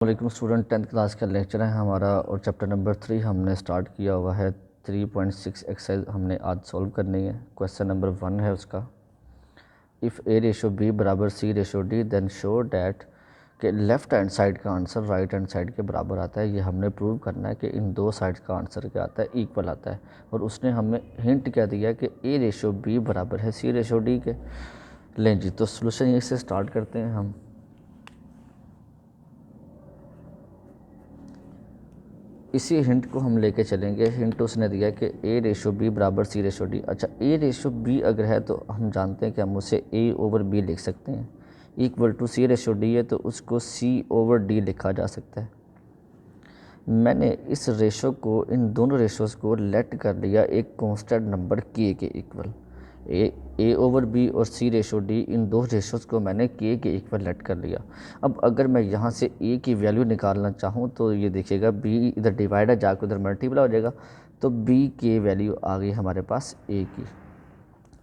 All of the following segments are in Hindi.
वालेकुम स्टूडेंट, 10th क्लास का लेक्चर है हमारा और चैप्टर नंबर 3 हमने स्टार्ट किया हुआ है। 3.6 एक्सरसाइज हमने आज सॉल्व करनी है। क्वेश्चन नंबर 1 है उसका, इफ़ ए रेशो बी बराबर C ratio D then show that कि लेफ़्ट हैंड साइड का आंसर राइट हैंड साइड के बराबर आता है। ये हमने प्रूव करना है कि इन दो साइड्स का आंसर क्या आता है, इक्वल आता है। और उसने हमें हिंट क्या दिया कि ए रेशो बी बराबर है सी रेशो डी के। लें जी, तो सोल्यूशन यहीं से स्टार्ट करते हैं हम। इसी हिंट को हम लेके चलेंगे। हिंट उसने दिया कि ए रेशो बी बराबर सी रेशो डी। अच्छा, ए रेशो बी अगर है तो हम जानते हैं कि हम उसे ए ओवर बी लिख सकते हैं। Equal to C ratio D है तो उसको सी ओवर डी लिखा जा सकता है। मैंने इस रेशो को, इन दोनों रेशोज़ को लेट कर लिया एक कांस्टेंट नंबर के इक्वल। ए ओवर बी और सी रेशो डी, इन दो रेशोज़ को मैंने के इक्वल लेट कर लिया। अब अगर मैं यहाँ से ए की वैल्यू निकालना चाहूँ तो ये देखिएगा बी इधर डिवाइड है, जाकर उधर मल्टीप्लाई हो जाएगा, तो बी की वैल्यू आ गई हमारे पास ए की।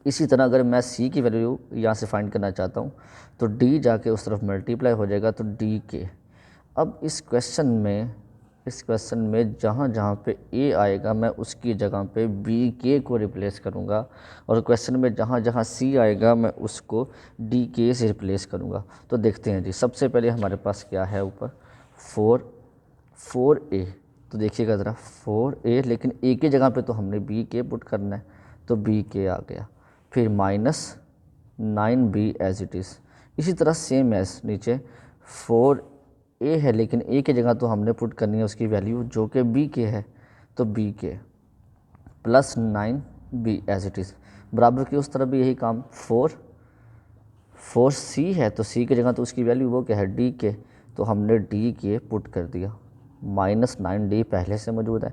इसी तरह अगर मैं सी की वैल्यू यहाँ से फाइंड करना चाहता हूँ तो डी जाके उस तरफ मल्टीप्लाई हो जाएगा, तो डी के। अब इस क्वेश्चन में जहाँ जहाँ पे ए आएगा मैं उसकी जगह पे बी के को रिप्लेस करूँगा, और क्वेश्चन में जहाँ जहाँ सी आएगा मैं उसको डी के से रिप्लेस करूँगा। तो देखते हैं जी, सबसे पहले हमारे पास क्या है ऊपर, 4 ए। तो देखिएगा ज़रा 4 ए, लेकिन ए की जगह पे तो हमने बी के पुट करना है, तो बी के आ गया। फिर -9b एज इट इज़। इसी तरह सेम एज नीचे 4a है, लेकिन a की जगह तो हमने पुट करनी है उसकी वैल्यू जो कि b के है, तो b के +9b एज इट इज़। बराबर की उस तरफ भी यही काम, 4c है तो c की जगह तो उसकी वैल्यू वो क्या है, d के, तो हमने d के पुट कर दिया। -9d पहले से मौजूद है।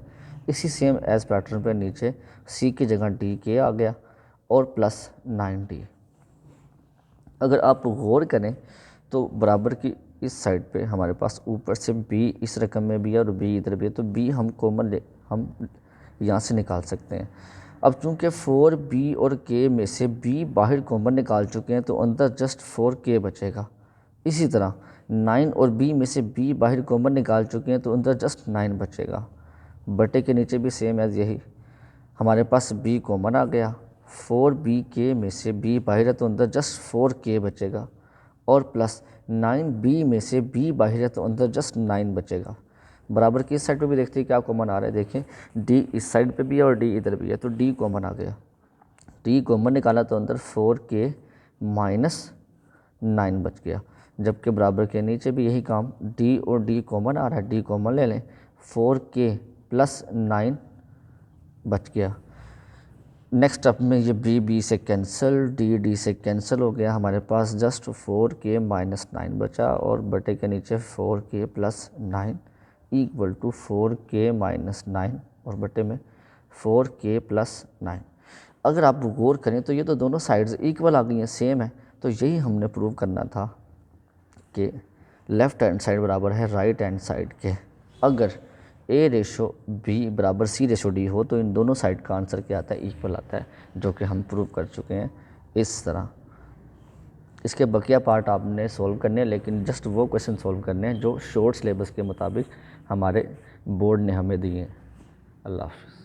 इसी सेम एज पैटर्न पे नीचे c की जगह d के आ गया और +9d। अगर आप गौर करें तो बराबर की इस साइड पे हमारे पास ऊपर से b इस रकम में भी है और b इधर भी है, तो b हम कॉमन हम यहाँ से निकाल सकते हैं। अब चूंकि 4b और k में से b बाहर कॉमन निकाल चुके हैं तो अंदर जस्ट 4k बचेगा। इसी तरह 9 और b में से b बाहर कॉमन निकाल चुके हैं तो अंदर जस्ट 9 बचेगा। बटे के नीचे भी सेम एज यही, हमारे पास b कॉमन आ गया, 4bk में से b बाहर है तो अंदर जस्ट 4k बचेगा, और +9b में से b बाहर है तो अंदर जस्ट 9 बचेगा। बराबर की इस साइड पे भी देखते हैं क्या कॉमन आ रहा है। देखें d इस साइड पे भी है और d इधर भी है, तो d कॉमन आ गया। d कॉमन निकाला तो अंदर 4k -9 बच गया, जबकि बराबर के नीचे भी यही काम, d और d कॉमन आ रहा है, d कॉमन ले लें, 4k +9 बच गया। नेक्स्ट स्टेप में ये b से कैंसिल, d से कैंसिल हो गया, हमारे पास जस्ट 4k -9 बचा, और बटे के नीचे 4k +9 इक्वल टू 4k -9 और बटे में 4k +9। अगर आप गौर करें तो ये तो दोनों साइड्स इक्वल आ गई हैं, सेम है। तो यही हमने प्रूव करना था कि लेफ़्ट हैंड साइड बराबर है राइट हैंड साइड के। अगर ए रेशो बी बराबर सी रेशो डी हो तो इन दोनों साइड का आंसर क्या आता है, इक्वल आता है, जो कि हम प्रूव कर चुके हैं इस तरह। इसके बकिया पार्ट आपने सॉल्व करने हैं, लेकिन जस्ट वो क्वेश्चन सॉल्व करने हैं जो शॉर्ट सिलेबस के मुताबिक हमारे बोर्ड ने हमें दिए हैं। अल्लाह हाफ़िज़।